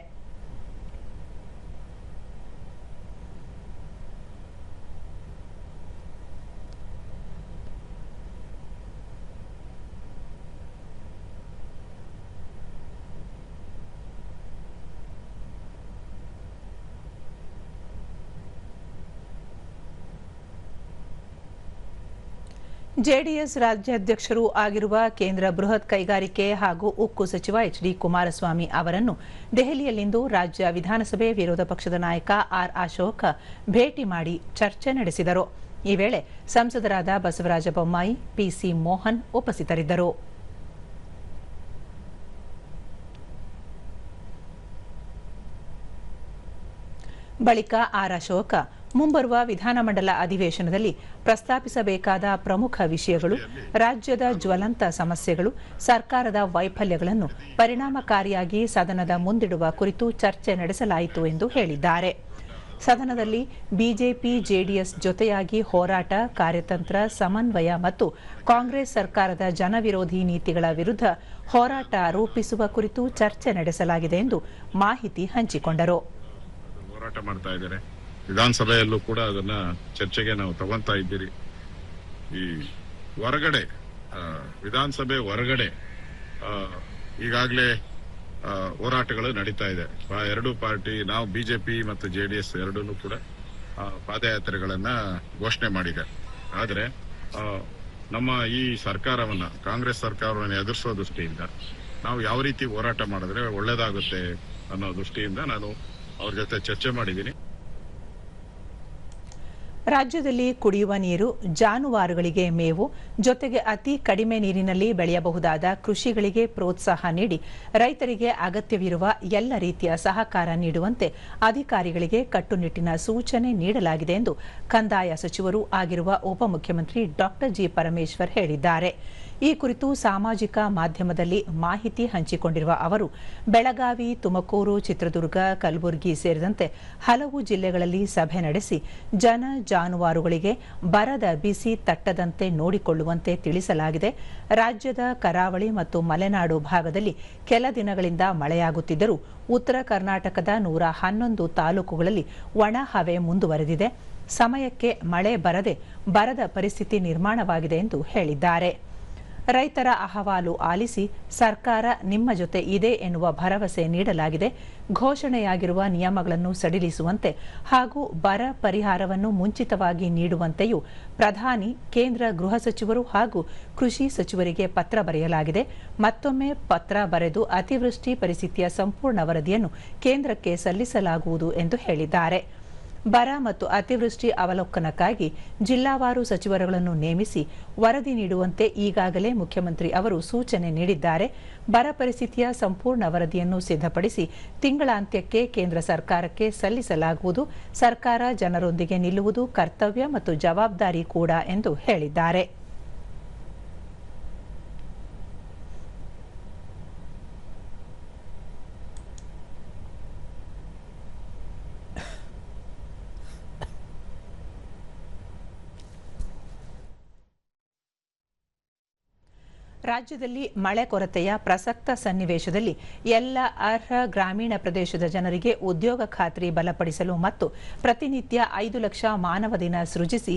A: ಜೆಡಿಎಸ್ ರಾಜ್ಯಾಧ್ಯಕ್ಷರೂ ಆಗಿರುವ ಕೇಂದ್ರ ಬೃಹತ್ ಕೈಗಾರಿಕೆ ಹಾಗೂ ಉಕ್ಕು ಸಚಿವ ಎಚ್.ಡಿ. ಕುಮಾರಸ್ವಾಮಿ ಅವರನ್ನು ದೆಹಲಿಯಲ್ಲಿಂದು ರಾಜ್ಯ ವಿಧಾನಸಭೆ ವಿರೋಧ ಪಕ್ಷದ ನಾಯಕ ಆರ್. ಅಶೋಕ್ ಭೇಟಿ ಮಾಡಿ ಚರ್ಚೆ ನಡೆಸಿದರು. ಈ ವೇಳೆ ಸಂಸದರಾದ ಬಸವರಾಜ ಬೊಮ್ಮಾಯಿ, ಪಿಸಿ ಮೋಹನ್ ಉಪಸ್ಥಿತರಿದ್ದರು. ಬಳಿಕ ಆರ್. ಅಶೋಕ್ ಮುಂಬರುವ ವಿಧಾನಮಂಡಲ ಅಧಿವೇಶನದಲ್ಲಿ ಪ್ರಸ್ತಾಪಿಸಬೇಕಾದ ಪ್ರಮುಖ ವಿಷಯಗಳು, ರಾಜ್ಯದ ಜ್ವಲಂತ ಸಮಸ್ಯೆಗಳು, ಸರ್ಕಾರದ ವೈಫಲ್ಯಗಳನ್ನು ಪರಿಣಾಮಕಾರಿಯಾಗಿ ಸದನದ ಮುಂದಿಡುವ ಕುರಿತು ಚರ್ಚೆ ನಡೆಸಲಾಯಿತು ಎಂದು ಹೇಳಿದ್ದಾರೆ. ಸದನದಲ್ಲಿ ಬಿಜೆಪಿ ಜೆಡಿಎಸ್ ಜೊತೆಯಾಗಿ ಹೋರಾಟ, ಕಾರ್ಯತಂತ್ರ, ಸಮನ್ವಯ ಮತ್ತು ಕಾಂಗ್ರೆಸ್ ಸರ್ಕಾರದ ಜನವಿರೋಧಿ ನೀತಿಗಳ ವಿರುದ್ಧ ಹೋರಾಟ ರೂಪಿಸುವ ಕುರಿತು ಚರ್ಚೆ ನಡೆಸಲಾಗಿದೆ ಎಂದು ಮಾಹಿತಿ ಹಂಚಿಕೊಂಡರು.
J: ಹೋರಾಟ ಮಾಡ್ತಾ ಇದ್ದಾರೆ. ವಿಧಾನಸಭೆಯಲ್ಲೂ ಕೂಡ ಅದನ್ನ ಚರ್ಚೆಗೆ ನಾವು ತಗೊಂತಾ ಇದ್ದೀರಿ. ಈ ಹೊರಗಡೆ ವಿಧಾನಸಭೆ ಹೊರಗಡೆ ಈಗಾಗಲೇ ಹೋರಾಟಗಳು ನಡೀತಾ ಇದೆ. ಎರಡೂ ಪಾರ್ಟಿ, ನಾವು ಬಿಜೆಪಿ ಮತ್ತು ಜೆಡಿಎಸ್ ಎರಡೂ ಕೂಡ ಪಾದಯಾತ್ರೆಗಳನ್ನ ಘೋಷಣೆ ಮಾಡಿದೆ. ಆದ್ರೆ ನಮ್ಮ ಈ ಸರ್ಕಾರವನ್ನ, ಕಾಂಗ್ರೆಸ್ ಸರ್ಕಾರವನ್ನು ಎದುರಿಸೋ ದೃಷ್ಟಿಯಿಂದ ನಾವು ಯಾವ ರೀತಿ ಹೋರಾಟ ಮಾಡಿದ್ರೆ ಒಳ್ಳೇದಾಗುತ್ತೆ ಅನ್ನೋ ದೃಷ್ಟಿಯಿಂದ ನಾನು ಅವ್ರ ಜೊತೆ ಚರ್ಚೆ ಮಾಡಿದ್ದೀನಿ.
A: ರಾಜ್ಯದಲ್ಲಿ ಕುಡಿಯುವ ನೀರು, ಜಾನುವಾರುಗಳಿಗೆ ಮೇವು, ಜೊತೆಗೆ ಅತಿ ಕಡಿಮೆ ನೀರಿನಲ್ಲಿ ಬೆಳೆಯಬಹುದಾದ ಕೃಷಿಗಳಿಗೆ ಪ್ರೋತ್ಸಾಹ ನೀಡಿ ರೈತರಿಗೆ ಅಗತ್ಯವಿರುವ ಎಲ್ಲ ರೀತಿಯ ಸಹಕಾರ ನೀಡುವಂತೆ ಅಧಿಕಾರಿಗಳಿಗೆ ಕಟ್ಟುನಿಟ್ಟಿನ ಸೂಚನೆ ನೀಡಲಾಗಿದೆ ಎಂದು ಕಂದಾಯ ಸಚಿವರೂ ಆಗಿರುವ ಉಪಮುಖ್ಯಮಂತ್ರಿ ಡಾಕ್ಟರ್ ಜಿ. ಪರಮೇಶ್ವರ್ ಹೇಳಿದ್ದಾರೆ. ಈ ಕುರಿತು ಸಾಮಾಜಿಕ ಮಾಧ್ಯಮದಲ್ಲಿ ಮಾಹಿತಿ ಹಂಚಿಕೊಂಡಿರುವ ಅವರು, ಬೆಳಗಾವಿ, ತುಮಕೂರು, ಚಿತ್ರದುರ್ಗ, ಕಲಬುರಗಿ ಸೇರಿದಂತೆ ಹಲವು ಜಿಲ್ಲೆಗಳಲ್ಲಿ ಸಭೆ ನಡೆಸಿ ಜನ ಜಾನುವಾರುಗಳಿಗೆ ಬರದ ಬಿಸಿ ತಟ್ಟದಂತೆ ನೋಡಿಕೊಳ್ಳುವಂತೆ ತಿಳಿಸಲಾಗಿದೆ. ರಾಜ್ಯದ ಕರಾವಳಿ ಮತ್ತು ಮಲೆನಾಡು ಭಾಗದಲ್ಲಿ ಕೆಲ ದಿನಗಳಿಂದ ಮಳೆಯಾಗುತ್ತಿದ್ದರೂ ಉತ್ತರ ಕರ್ನಾಟಕದ 111 ತಾಲೂಕುಗಳಲ್ಲಿ ಒಣ ಹವೆ ಮುಂದುವರೆದಿದೆ. ಸಮಯಕ್ಕೆ ಮಳೆ ಬರದೆ ಬರದ ಪರಿಸ್ಥಿತಿ ನಿರ್ಮಾಣವಾಗಿದೆ ಎಂದು ಹೇಳಿದ್ದಾರೆ. ರೈತರ ಅಹವಾಲು ಆಲಿಸಿ ಸರ್ಕಾರ ನಿಮ್ಮ ಜೊತೆ ಇದೆ ಎನ್ನುವ ಭರವಸೆ ನೀಡಲಾಗಿದೆ. ಘೋಷಣೆಯಾಗಿರುವ ನಿಯಮಗಳನ್ನು ಸಡಿಲಿಸುವಂತೆ ಹಾಗೂ ಬರ ಪರಿಹಾರವನ್ನು ಮುಂಚಿತವಾಗಿ ನೀಡುವಂತೆಯೂ ಪ್ರಧಾನಿ, ಕೇಂದ್ರ ಗೃಹ ಸಚಿವರು ಹಾಗೂ ಕೃಷಿ ಸಚಿವರಿಗೆ ಪತ್ರ ಬರೆಯಲಾಗಿದೆ. ಮತ್ತೊಮ್ಮೆ ಪತ್ರ ಬರೆದು ಅತಿವೃಷ್ಟಿ ಪರಿಸ್ಥಿತಿಯ ಸಂಪೂರ್ಣ ವರದಿಯನ್ನು ಕೇಂದ್ರಕ್ಕೆ ಸಲ್ಲಿಸಲಾಗುವುದು ಎಂದು ಹೇಳಿದ್ದಾರೆ. ಬರ ಮತ್ತು ಅತಿವೃಷ್ಟಿ ಅವಲೋಕನಕ್ಕಾಗಿ ಜಿಲ್ಲಾವಾರು ಸಚಿವರುಗಳನ್ನು ನೇಮಿಸಿ ವರದಿ ನೀಡುವಂತೆ ಈಗಾಗಲೇ ಮುಖ್ಯಮಂತ್ರಿ ಅವರು ಸೂಚನೆ ನೀಡಿದ್ದಾರೆ. ಬರ ಪರಿಸ್ಥಿತಿಯ ಸಂಪೂರ್ಣ ವರದಿಯನ್ನು ಸಿದ್ಧಪಡಿಸಿ ತಿಂಗಳಾಂತ್ಯಕ್ಕೆ ಕೇಂದ್ರ ಸರ್ಕಾರಕ್ಕೆ ಸಲ್ಲಿಸಲಾಗುವುದು. ಸರ್ಕಾರ ಜನರೊಂದಿಗೆ ನಿಲ್ಲುವುದು ಕರ್ತವ್ಯ ಮತ್ತು ಜವಾಬ್ದಾರಿ ಕೂಡ ಎಂದು ಹೇಳಿದ್ದಾರೆ. ರಾಜ್ಯದಲ್ಲಿ ಮಳೆ ಕೊರತೆಯ ಪ್ರಸಕ್ತ ಸನ್ನಿವೇಶದಲ್ಲಿ ಎಲ್ಲ ಅರ್ಹ ಗ್ರಾಮೀಣ ಪ್ರದೇಶದ ಜನರಿಗೆ ಉದ್ಯೋಗ ಖಾತ್ರಿ ಬಲಪಡಿಸಲು ಮತ್ತು ಪ್ರತಿನಿತ್ಯ 5 ಲಕ್ಷ ಮಾನವ ದಿನ ಸೃಜಿಸಿ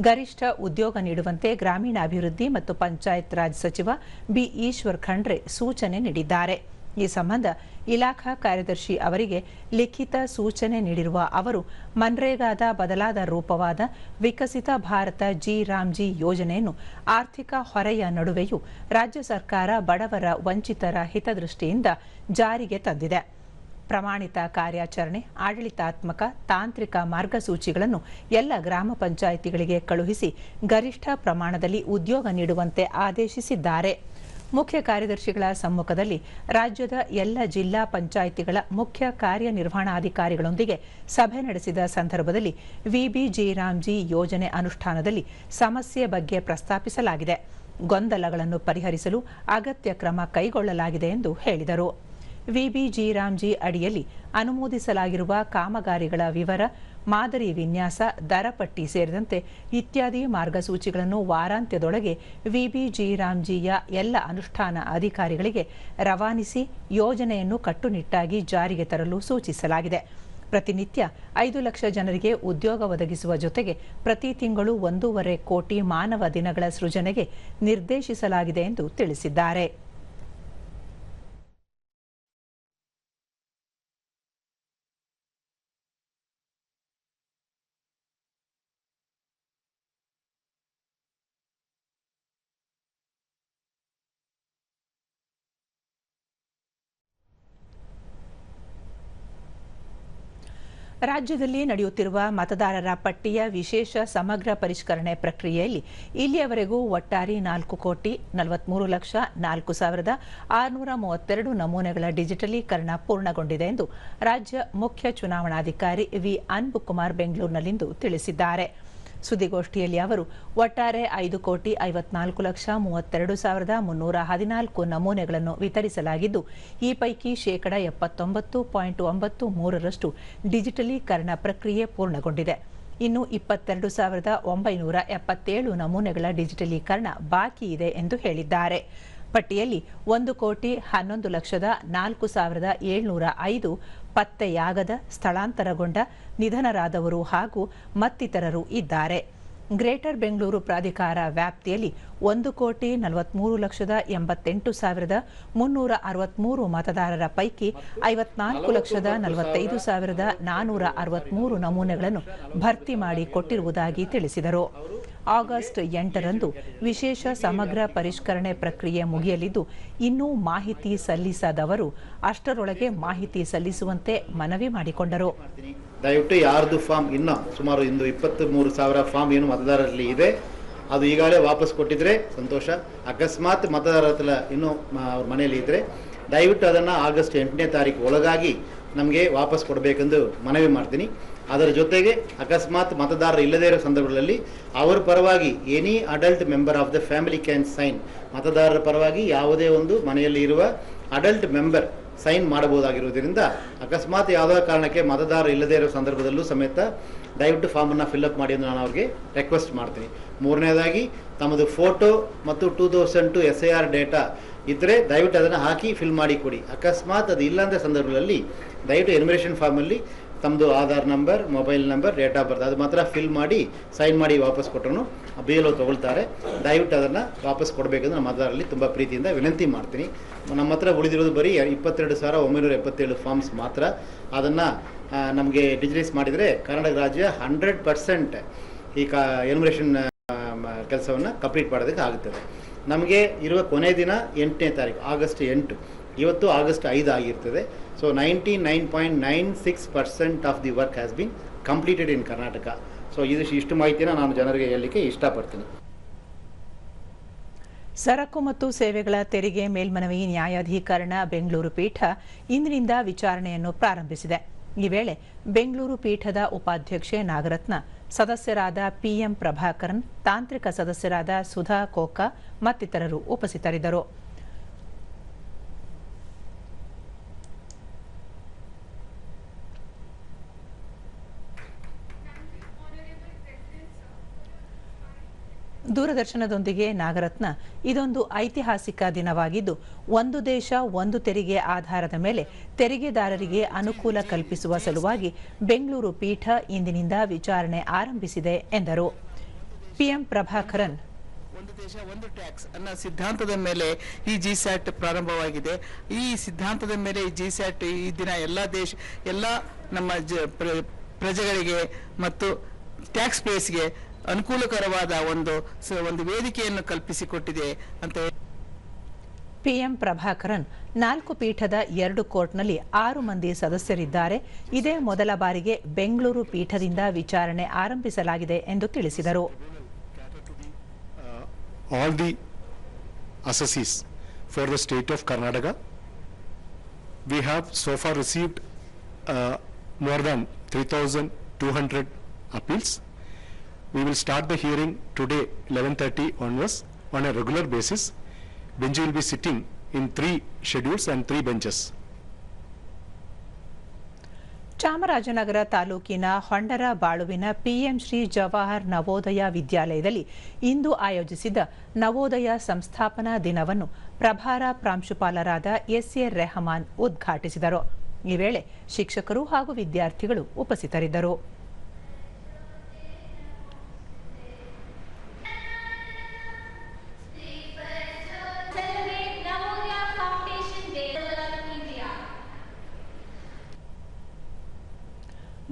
A: ಗರಿಷ್ಠ ಉದ್ಯೋಗ ನೀಡುವಂತೆ ಗ್ರಾಮೀಣಾಭಿವೃದ್ಧಿ ಮತ್ತು ಪಂಚಾಯತ್ ರಾಜ್ ಸಚಿವ ಬಿ. ಈಶ್ವರ್ ಖಂಡ್ರೆ ಸೂಚನೆ ನೀಡಿದ್ದಾರೆ. ಈ ಸಂಬಂಧ ಇಲಾಖಾ ಕಾರ್ಯದರ್ಶಿ ಅವರಿಗೆ ಲಿಖಿತ ಸೂಚನೆ ನೀಡಿರುವ ಅವರು, ಮನ್ರೇಗಾದ ಬದಲಾದ ರೂಪವಾದ ವಿಕಸಿತ ಭಾರತ ಜಿ ಯೋಜನೆಯನ್ನು ಆರ್ಥಿಕ ಹೊರೆಯ ನಡುವೆಯೂ ರಾಜ್ಯ ಸರ್ಕಾರ ಬಡವರ, ವಂಚಿತರ ಹಿತದೃಷ್ಟಿಯಿಂದ ಜಾರಿಗೆ ತಂದಿದೆ. ಪ್ರಮಾಣಿತ ಕಾರ್ಯಾಚರಣೆ, ಆಡಳಿತಾತ್ಮಕ, ತಾಂತ್ರಿಕ ಮಾರ್ಗಸೂಚಿಗಳನ್ನು ಎಲ್ಲ ಗ್ರಾಮ ಪಂಚಾಯಿತಿಗಳಿಗೆ ಕಳುಹಿಸಿ ಗರಿಷ್ಠ ಪ್ರಮಾಣದಲ್ಲಿ ಉದ್ಯೋಗ ನೀಡುವಂತೆ ಆದೇಶಿಸಿದ್ದಾರೆ. ಮುಖ್ಯ ಕಾರ್ಯದರ್ಶಿಗಳ ಸಮ್ಮುಖದಲ್ಲಿ ರಾಜ್ಯದ ಎಲ್ಲ ಜಿಲ್ಲಾ ಪಂಚಾಯಿತಿಗಳ ಮುಖ್ಯ ಕಾರ್ಯನಿರ್ವಹಣಾಧಿಕಾರಿಗಳೊಂದಿಗೆ ಸಭೆ ನಡೆಸಿದ ಸಂದರ್ಭದಲ್ಲಿ ವಿಬಿಜಿ ರಾಮ್ಜಿ ಯೋಜನೆ ಅನುಷ್ಠಾನದಲ್ಲಿ ಸಮಸ್ಯೆ ಬಗ್ಗೆ ಪ್ರಸ್ತಾಪಿಸಲಾಗಿದೆ. ಗೊಂದಲಗಳನ್ನು ಪರಿಹರಿಸಲು ಅಗತ್ಯ ಕ್ರಮ ಕೈಗೊಳ್ಳಲಾಗಿದೆ ಎಂದು ಹೇಳಿದರು. ವಿಬಿಜಿ ರಾಮ್ಜಿ ಅಡಿಯಲ್ಲಿ ಅನುಮೋದಿಸಲಾಗಿರುವ ಕಾಮಗಾರಿಗಳ ವಿವರ, ಮಾದರಿ ವಿನ್ಯಾಸ, ದರಪಟ್ಟಿ ಸೇರಿದಂತೆ ಇತ್ಯಾದಿ ಮಾರ್ಗಸೂಚಿಗಳನ್ನು ವಾರಾಂತ್ಯದೊಳಗೆ ವಿಬಿಜಿ ರಾಮ್ಜಿಯ ಎಲ್ಲ ಅನುಷ್ಠಾನ ಅಧಿಕಾರಿಗಳಿಗೆ ರವಾನಿಸಿ ಯೋಜನೆಯನ್ನು ಕಟ್ಟುನಿಟ್ಟಾಗಿ ಜಾರಿಗೆ ತರಲು ಸೂಚಿಸಲಾಗಿದೆ. ಪ್ರತಿನಿತ್ಯ 5 ಲಕ್ಷ ಜನರಿಗೆ ಉದ್ಯೋಗ ಒದಗಿಸುವ ಜೊತೆಗೆ ಪ್ರತಿ ತಿಂಗಳು 1.5 ಕೋಟಿ ಮಾನವ ದಿನಗಳ ಸೃಜನೆಗೆ ನಿರ್ದೇಶಿಸಲಾಗಿದೆ ಎಂದು ತಿಳಿಸಿದ್ದಾರೆ. ರಾಜ್ಯದಲ್ಲಿ ನಡೆಯುತ್ತಿರುವ ಮತದಾರರ ಪಟ್ಟಿಯ ವಿಶೇಷ ಸಮಗ್ರ ಪರಿಷ್ಕರಣೆ ಪ್ರಕ್ರಿಯೆಯಲ್ಲಿ ಇಲ್ಲಿಯವರೆಗೂ ಒಟ್ಟಾರೆ 4,43,04,632 ನಮೂನೆಗಳ ಡಿಜಿಟಲೀಕರಣ ಪೂರ್ಣಗೊಂಡಿದೆ ಎಂದು ರಾಜ್ಯ ಮುಖ್ಯ ಚುನಾವಣಾಧಿಕಾರಿ ವಿ ಅನ್ಬುಕುಮಾರ್ ಬೆಂಗಳೂರಿನಲ್ಲಿಂದು ತಿಳಿಸಿದ್ದಾರೆ. ಸುದ್ದಿಗೋಷ್ಠಿಯಲ್ಲಿ ಅವರು ಒಟ್ಟಾರೆ 5,54,32,314 ನಮೂನೆಗಳನ್ನು ವಿತರಿಸಲಾಗಿದ್ದು, ಈ ಪೈಕಿ 79.93% ಡಿಜಿಟಲೀಕರಣ ಪ್ರಕ್ರಿಯೆ ಪೂರ್ಣಗೊಂಡಿದೆ. ಇನ್ನು 22,977 ನಮೂನೆಗಳ ಡಿಜಿಟಲೀಕರಣ ಬಾಕಿ ಇದೆ ಎಂದು ಹೇಳಿದ್ದಾರೆ. ಪಟ್ಟಿಯಲ್ಲಿ 1,11,04,705 ಪತ್ತೆಯಾಗದ, ಸ್ಥಳಾಂತರಗೊಂಡ, ನಿಧನರಾದವರು ಹಾಗೂ ಮತ್ತಿತರರು ಇದ್ದಾರೆ. ಗ್ರೇಟರ್ ಬೆಂಗಳೂರು ಪ್ರಾಧಿಕಾರ ವ್ಯಾಪ್ತಿಯಲ್ಲಿ 1,48,88,363 ಮತದಾರರ ಪೈಕಿ 54,45,463 ನಮೂನೆಗಳನ್ನು ಭರ್ತಿ ಮಾಡಿ ಕೊಟ್ಟಿರುವುದಾಗಿ ತಿಳಿಸಿದರು. ಆಗಸ್ಟ್ 8ರಂದು ವಿಶೇಷ ಸಮಗ್ರ ಪರಿಷ್ಕರಣೆ ಪ್ರಕ್ರಿಯೆ ಮುಗಿಯಲಿದ್ದು, ಇನ್ನೂ ಮಾಹಿತಿ ಸಲ್ಲಿಸದವರು ಅಷ್ಟರೊಳಗೆ ಮಾಹಿತಿ ಸಲ್ಲಿಸುವಂತೆ ಮನವಿ ಮಾಡಿಕೊಂಡರು.
K: ದಯವಿಟ್ಟು ಯಾರ್ದು ಫಾರ್ಮ್ ಇನ್ನೂ ಸುಮಾರು 23,000 ಫಾರ್ಮ್ ಏನು ಮತದಾರರಲ್ಲಿ ಇದೆ, ಅದು ಈಗಾಗಲೇ ವಾಪಸ್ ಕೊಟ್ಟಿದ್ರೆ ಸಂತೋಷ. ಅಕಸ್ಮಾತ್ ಮತದಾರರ ಹತ್ರ ಇನ್ನೂ ಅವ್ರ ಮನೆಯಲ್ಲಿ ಇದ್ದರೆ ದಯವಿಟ್ಟು ಅದನ್ನು ಆಗಸ್ಟ್ 8ನೇ ತಾರೀಕು ಒಳಗಾಗಿ ನಮಗೆ ವಾಪಸ್ ಕೊಡಬೇಕೆಂದು ಮನವಿ ಮಾಡ್ತೀನಿ. ಅದರ ಜೊತೆಗೆ ಅಕಸ್ಮಾತ್ ಮತದಾರರು ಇಲ್ಲದೇ ಇರೋ ಸಂದರ್ಭಗಳಲ್ಲಿ ಅವರ ಪರವಾಗಿ any adult member of the family can sign, ಮತದಾರರ ಪರವಾಗಿ ಯಾವುದೇ ಒಂದು ಮನೆಯಲ್ಲಿ ಇರುವ ಅಡಲ್ಟ್ ಮೆಂಬರ್ ಸೈನ್ ಮಾಡಬಹುದಾಗಿರುವುದರಿಂದ ಅಕಸ್ಮಾತ್ ಯಾವುದೋ ಕಾರಣಕ್ಕೆ ಮತದಾರರು ಇಲ್ಲದೇ ಇರೋ ಸಂದರ್ಭದಲ್ಲೂ ಸಮೇತ ದಯವಿಟ್ಟು ಫಾರ್ಮನ್ನು ಫಿಲ್ಅಪ್ ಮಾಡಿ ಎಂದು ನಾನು ಅವ್ರಿಗೆ ರಿಕ್ವೆಸ್ಟ್ ಮಾಡ್ತೀನಿ. ಮೂರನೇದಾಗಿ ತಮ್ಮದು ಫೋಟೋ ಮತ್ತು 2002 SIR ಡೇಟಾ ಇದ್ದರೆ ದಯವಿಟ್ಟು ಅದನ್ನು ಹಾಕಿ ಫಿಲ್ ಮಾಡಿ ಕೊಡಿ. ಅಕಸ್ಮಾತ್ ಅದು ಇಲ್ಲಾಂದ ಸಂದರ್ಭದಲ್ಲಿ ದಯವಿಟ್ಟು ಎನ್ಯುಮರೇಷನ್ ಫಾರ್ಮಲ್ಲಿ ತಮ್ಮದು Aadhaar number, mobile number, date of birth ಅದು ಮಾತ್ರ ಫಿಲ್ ಮಾಡಿ ಸೈನ್ ಮಾಡಿ ವಾಪಸ್ ಕೊಟ್ಟರು BLO ತಗೊಳ್ತಾರೆ. ದಯವಿಟ್ಟು ಅದನ್ನು ವಾಪಸ್ ಕೊಡಬೇಕೆಂದು ನಮ್ಮ ಮತದಾರರಲ್ಲಿ ತುಂಬ ಪ್ರೀತಿಯಿಂದ ವಿನಂತಿ ಮಾಡ್ತೀನಿ. ನಮ್ಮ ಹತ್ರ ಉಳಿದಿರೋದು ಬರೀ 22,977 ಫಾರ್ಮ್ಸ್ ಮಾತ್ರ. ಅದನ್ನು ನಮಗೆ ಡಿಜಿಟೈಸ್ ಮಾಡಿದರೆ ಕರ್ನಾಟಕ ರಾಜ್ಯ 100% ಈ ಎನ್ಯುಮರೇಷನ್ ಕೆಲಸವನ್ನು ಕಂಪ್ಲೀಟ್ ಮಾಡೋದಕ್ಕೆ ಆಗುತ್ತದೆ. ನಮಗೆ ಇರುವ ಕೊನೆ ದಿನ 8ನೇ ತಾರೀಕು ಆಗಸ್ಟ್ 8, ಇವತ್ತು ಆಗಸ್ಟ್ 5 ಆಗಿರ್ತದೆ. So 99.96% of the work has been completed in Karnataka. So ಇಷ್ಟು ಮಾಹಿತಿನ ನಾನು ಜನರಿಗೆ ಹೇಳಲಿಕ್ಕೆ ಇಷ್ಟಪಡ್ತೀನಿ.
A: ಸರಕು ಮತ್ತು ಸೇವೆಗಳ ತೆರಿಗೆ ಮೇಲ್ಮನವಿ ನ್ಯಾಯಾಧೀಕರಣ ಬೆಂಗಳೂರು ಪೀಠ ಇಂದಿನಿಂದ ವಿಚಾರಣೆಯನ್ನು ಪ್ರಾರಂಭಿಸಿದೆ. ಈ ವೇಳೆ ಬೆಂಗಳೂರು ಪೀಠದ ಉಪಾಧ್ಯಕ್ಷೆ ನಾಗರತ್ನ, ಸದಸ್ಯರಾದ PM ಪ್ರಭಾಕರನ್, ತಾಂತ್ರಿಕ ಸದಸ್ಯರಾದ ಸುಧಾ ಕೋಕ ಮತ್ತಿತರರು ಉಪಸ್ಥಿತರಿದ್ದರು. ದೂರದರ್ಶನದೊಂದಿಗೆ ನಾಗರತ್ನ, ಇದೊಂದು ಐತಿಹಾಸಿಕ ದಿನವಾಗಿದ್ದು, ಒಂದು ದೇಶ ಒಂದು ತೆರಿಗೆ ಆಧಾರದ ಮೇಲೆ ತೆರಿಗೆದಾರರಿಗೆ ಅನುಕೂಲ ಕಲ್ಪಿಸುವ ಸಲುವಾಗಿ ಬೆಂಗಳೂರು ಪೀಠ ಇಂದಿನಿಂದ ವಿಚಾರಣೆ ಆರಂಭಿಸಿದೆ ಎಂದರು. PM ಪ್ರಭಾಕರನ್,
L: ಒಂದು ದೇಶ ಒಂದು ಟ್ಯಾಕ್ಸ್ ಅನ್ನೋ ಸಿದ್ಧಾಂತದ ಮೇಲೆ ಈ GSAT ಪ್ರಾರಂಭವಾಗಿದೆ. ಈ ಸಿದ್ಧಾಂತದ ಮೇಲೆ ಈ GSAT ಈ ದಿನ ಎಲ್ಲ ನಮ್ಮ ಪ್ರಜೆಗಳಿಗೆ ಮತ್ತು ಟ್ಯಾಕ್ಸ್ ಪೇಸ್ಗೆ ಅನುಕೂಲಕರವಾದ ಒಂದು ವೇದಿಕೆಯನ್ನು ಕಲ್ಪಿಸಿಕೊಟ್ಟಿದೆ ಅಂತ.
A: PM ಪ್ರಭಾಕರನ್, 4 ಪೀಠದ 2 ಕೋರ್ಟ್ನಲ್ಲಿ 6 ಮಂದಿ ಸದಸ್ಯರಿದ್ದಾರೆ. ಇದೇ ಮೊದಲ ಬಾರಿಗೆ ಬೆಂಗಳೂರು ಪೀಠದಿಂದ ವಿಚಾರಣೆ ಆರಂಭಿಸಲಾಗಿದೆ ಎಂದು ತಿಳಿಸಿದರು.
M: All the assessees for the state of Karnataka. We have so far received more than 3,200 appeals. We will start the hearing today 11:30 onwards on a regular basis. Bench will be sitting in 3 schedules and 3 benches.
A: Chamarajanagar ತಾಲೂಕಿನ ಹೊಂಡರ ಬಾಳುವಿನ PM Shri Jawahar Navodaya ವಿದ್ಯಾಲಯದಲ್ಲಿ ಇಂದು ಆಯೋಜಿಸಿದ್ದ ನವೋದಯ ಸಂಸ್ಥಾಪನಾ ದಿನವನ್ನು ಪ್ರಭಾರ ಪ್ರಾಂಶುಪಾಲರಾದ S A Rahman ಉದ್ಘಾಟಿಸಿದರು. ಈ ವೇಳೆ ಶಿಕ್ಷಕರು ಹಾಗೂ ವಿದ್ಯಾರ್ಥಿಗಳು ಉಪಸ್ಥಿತರಿದ್ದರು.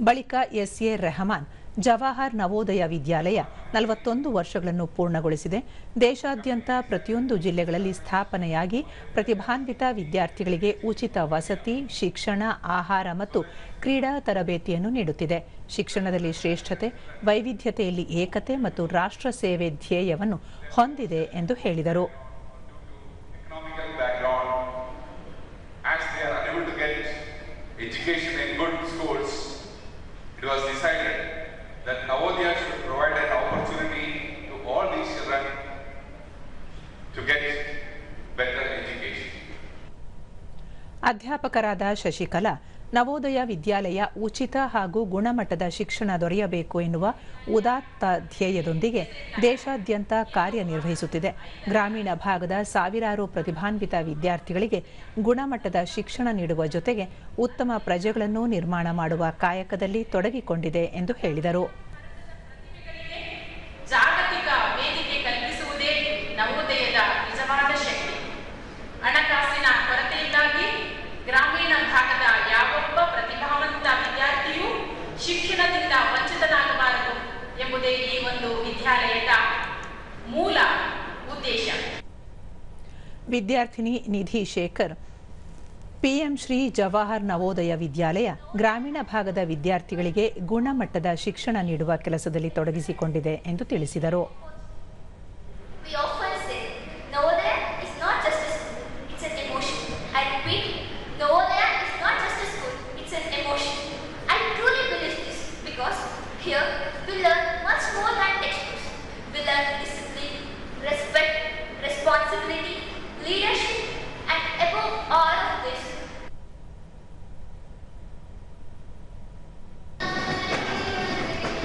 A: ಬಳಿಕ ಎಸ್ಎ ರೆಹಮಾನ್ ಜವಾಹರ್ ನವೋದಯ ವಿದ್ಯಾಲಯ 41 ವರ್ಷಗಳನ್ನು ಪೂರ್ಣಗೊಳಿಸಿದೆ. ದೇಶಾದ್ಯಂತ ಪ್ರತಿಯೊಂದು ಜಿಲ್ಲೆಗಳಲ್ಲಿ ಸ್ಥಾಪನೆಯಾಗಿ ಪ್ರತಿಭಾನ್ವಿತ ವಿದ್ಯಾರ್ಥಿಗಳಿಗೆ ಉಚಿತ ವಸತಿ, ಶಿಕ್ಷಣ, ಆಹಾರ ಮತ್ತು ಕ್ರೀಡಾ ತರಬೇತಿಯನ್ನು ನೀಡುತ್ತಿದೆ. ಶಿಕ್ಷಣದಲ್ಲಿ ಶ್ರೇಷ್ಠತೆ, ವೈವಿಧ್ಯತೆಯಲ್ಲಿ ಏಕತೆ ಮತ್ತು ರಾಷ್ಟ್ರ ಸೇವೆ ಧ್ಯೇಯವನ್ನು ಹೊಂದಿದೆ ಎಂದು ಹೇಳಿದರು.
N: It was decided that Navodaya should provide an opportunity to all these children to get better education.
A: ಅಧ್ಯಾಪಕರಾದ Shashikala, Navodaya Vidyalaya ಉಚಿತ ಹಾಗೂ ಗುಣಮಟ್ಟದ ಶಿಕ್ಷಣ ದೊರೆಯಬೇಕು ಎನ್ನುವ ಉದಾತ್ತ ಧ್ಯೇಯದೊಂದಿಗೆ ದೇಶಾದ್ಯಂತ ಕಾರ್ಯನಿರ್ವಹಿಸುತ್ತಿದೆ. ಗ್ರಾಮೀಣ ಭಾಗದ ಸಾವಿರಾರು ಪ್ರತಿಭಾನ್ವಿತ ವಿದ್ಯಾರ್ಥಿಗಳಿಗೆ ಗುಣಮಟ್ಟದ ಶಿಕ್ಷಣ ನೀಡುವ ಜೊತೆಗೆ ಉತ್ತಮ ಪ್ರಜೆಗಳನ್ನು ನಿರ್ಮಾಣ ಮಾಡುವ ಕಾಯಕದಲ್ಲಿ ತೊಡಗಿಕೊಂಡಿದೆ ಎಂದು ಹೇಳಿದರು.
O: ಜಾಗತಿಕ ವೇದಿಕೆ ಕಲ್ಪಿಸುವುದೇ ನವೋದಯದ ನಿಜವಾದ ಶಕ್ತಿ. ಹಣಕಾಸಿನ ಕೊರತೆಯಿಂದಾಗಿ ಗ್ರಾಮೀಣ ಭಾಗದ ಯಾವೊಬ್ಬ ಪ್ರತಿಭಾವಂತ ವಿದ್ಯಾರ್ಥಿಯೂ ಶಿಕ್ಷಣದಿಂದ ವಂಚಿತನಾಗಬಾರದು ಎಂಬುದೇ ಈ ಒಂದು ವಿದ್ಯಾಲಯದ ಮೂಲ ಉದ್ದೇಶ.
A: ವಿದ್ಯಾರ್ಥಿನಿ ನಿಧಿ ಶೇಖರ್, ಪಿಎಂ ಶ್ರೀ ಜವಾಹರ್ ನವೋದಯ ವಿದ್ಯಾಲಯ ಗ್ರಾಮೀಣ ಭಾಗದ ವಿದ್ಯಾರ್ಥಿಗಳಿಗೆ ಗುಣಮಟ್ಟದ ಶಿಕ್ಷಣ ನೀಡುವ ಕೆಲಸದಲ್ಲಿ ತೊಡಗಿಸಿಕೊಂಡಿದೆ ಎಂದು ತಿಳಿಸಿದರು.
P: Here, we learn much more than textbooks. We learn discipline, respect, responsibility, leadership, and above all of this,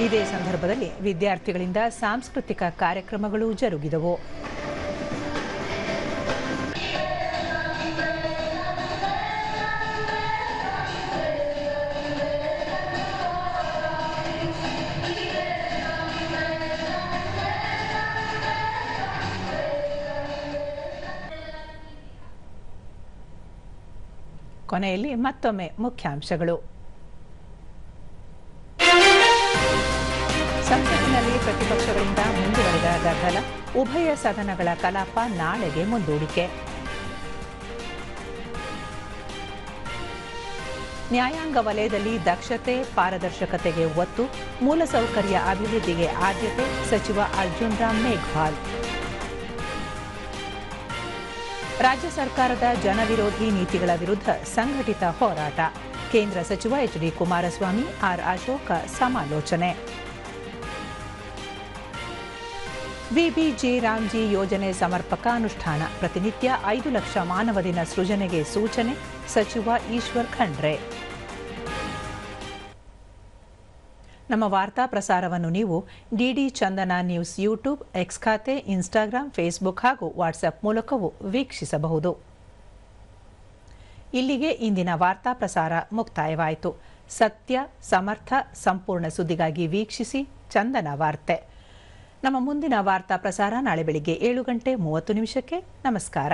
A: ಇದೇ ಸಂದರ್ಭದಲ್ಲಿ ವಿದ್ಯಾರ್ಥಿಗಳಿಂದ ಸಾಂಸ್ಕೃತಿಕ ಕಾರ್ಯಕ್ರಮಗಳು ಜರುಗಿದವು. ಕೊನೆಯಲ್ಲಿ ಮತ್ತೊಮ್ಮೆ ಮುಖ್ಯಾಂಶಗಳು. ಸಂಸತ್ತಿನಲ್ಲಿ ಪ್ರತಿಪಕ್ಷಗಳಿಂದ ಮುಂದುವರೆದ ಗದ್ದಲ, ಉಭಯ ಸದನಗಳ ಕಲಾಪ ನಾಳೆಗೆ ಮುಂದೂಡಿಕೆ. ನ್ಯಾಯಾಂಗ ವಲಯದಲ್ಲಿ ದಕ್ಷತೆ, ಪಾರದರ್ಶಕತೆಗೆ ಒತ್ತು, ಮೂಲಸೌಕರ್ಯ ಅಭಿವೃದ್ಧಿಗೆ ಆದ್ಯತೆ, ಸಚಿವ ಅರ್ಜುನ್ ರಾಮ್ ಮೇಘ್ವಾಲ್. ರಾಜ್ಯ ಸರ್ಕಾರದ ಜನವಿರೋಧಿ ನೀತಿಗಳ ವಿರುದ್ಧ ಸಂಘಟಿತ ಹೋರಾಟ, ಕೇಂದ್ರ ಸಚಿವ ಎಚ್.ಡಿ. ಕುಮಾರಸ್ವಾಮಿ, ಆರ್. ಅಶೋಕ ಸಮಾಲೋಚನೆ. ವಿಬಿಜಿ ರಾಮ್ಜಿ ಯೋಜನೆ ಸಮರ್ಪಕ ಅನುಷ್ಠಾನ, ಪ್ರತಿನಿತ್ಯ 5 ಲಕ್ಷ ಮಾನವ ದಿನ ಸೃಜನೆಗೆ ಸೂಚನೆ, ಸಚಿವ ಈಶ್ವರ್ ಖಂಡ್ರೆ. ನಮ್ಮ ವಾರ್ತಾ ಪ್ರಸಾರವನ್ನು ನೀವು ಡಿಡಿ ಚಂದನ ನ್ಯೂಸ್ ಯೂಟ್ಯೂಬ್, ಎಕ್ಸ್ ಖಾತೆ, ಇನ್ಸ್ಟಾಗ್ರಾಂ, ಫೇಸ್ಬುಕ್ ಹಾಗೂ ವಾಟ್ಸ್ಆಪ್ ಮೂಲಕವೂ ವೀಕ್ಷಿಸಬಹುದು. ಇಲ್ಲಿಗೆ ಇಂದಿನ ವಾರ್ತಾ ಪ್ರಸಾರ ಮುಕ್ತಾಯವಾಯಿತು. ಸತ್ಯ, ಸಮರ್ಥ, ಸಂಪೂರ್ಣ ಸುದ್ದಿಗಾಗಿ ವೀಕ್ಷಿಸಿ ಚಂದನ ವಾರ್ತೆ. ನಮ್ಮ ಮುಂದಿನ ವಾರ್ತಾ ಪ್ರಸಾರ ನಾಳೆ ಬೆಳಿಗ್ಗೆ 7:30 ನಮಸ್ಕಾರ.